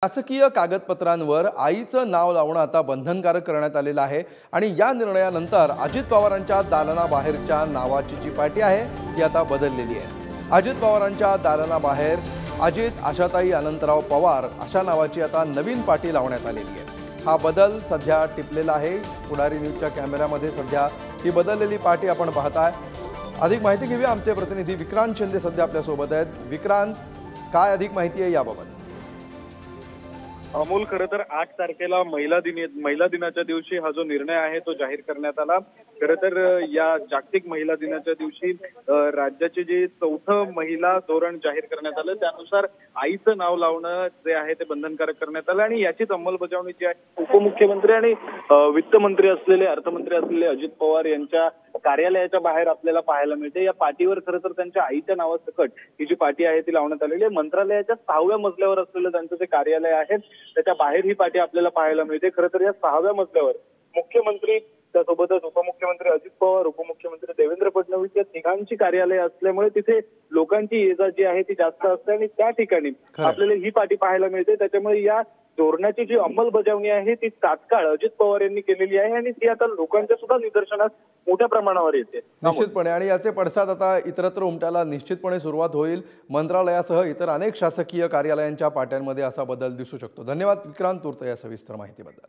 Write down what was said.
शासकीय कागदपत्रांवर आईचं नाव लावणं आता बंधनकारक करण्यात आलेलं आहे आणि या निर्णयानंतर अजित पवारांच्या दालनाबाहेरच्या नावाची जी पाटी आहे ती आता बदललेली आहे। अजित पवारांच्या दालनाबाहेर अजित आशाताई अनंतराव पवार अशा नावाची आता नवीन पाटी लावण्यात आलेली आहे। हा बदल सध्या टिपलेला आहे। पुढारी न्यूजच्या कॅमेऱ्यामध्ये सध्या ही बदललेली पाटी आपण पाहताय। अधिक माहिती घेऊया, आमचे प्रतिनिधी विक्रांत शिंदे सध्या आपल्या सोबत आहेत। विक्रांत, काय अधिक माहिती आहे याबाबत? अमोल, खरं तर 8 तारखेला महिला दिनाच्या दिवशी हा जो निर्णय आहे तो जाहीर करण्यात आला। खरं तर या जागतिक महिला दिनाच्या दिवशी राज्याचे जे 4थं महिला धोरण जाहीर करण्यात आलं, त्यानुसार आईचं नाव लावणं जे आहे ते बंधनकारक करण्यात आलं आणि याचीच अंमलबजावणी जी आहे उपमुख्यमंत्री आणि वित्तमंत्री असलेले अर्थमंत्री असलेले अजित पवार यांच्या कार्यालयाच्या बाहेर आपल्याला पाहायला मिळते। या पाटीवर खरं तर त्यांच्या आईच्या नावासकट ही जी पाटी आहे ती लावण्यात आलेली आहे। मंत्रालयाच्या 6व्या मजल्यावर असलेलं त्यांचं जे कार्यालय आहे त्याच्या बाहेर ही पाटी आपल्याला पाहायला मिळते। खरं तर या 6व्या मजल्यावर मुख्यमंत्री, त्यासोबतच उपमुख्यमंत्री अजित पवार, उपमुख्यमंत्री देवेंद्र फडणवीस या तिघांची कार्यालय असल्यामुळे तिथे लोकांची ये-जा जी आहे ती जास्त असते आणि त्या ठिकाणी आपल्याला ही पाटी पाहायला मिळते। त्याच्यामुळे या धोरणाची जी अंमलबजावणी आहे ती तात्काळ अजित पवार यांनी केलेली आहे आणि ती आता लोकांच्या सुद्धा निदर्शनास मोठ्या प्रमाणावर येते। निश्चितपणे, आणि याचे पडसाद आता इतरत्र उमटायला निश्चितपणे सुरुवात होईल। मंत्रालयासह इतर अनेक शासकीय कार्यालयांच्या पाट्यांमध्ये असा बदल दिसू शकतो। धन्यवाद विक्रांत तूर्त या सविस्तर माहितीबद्दल।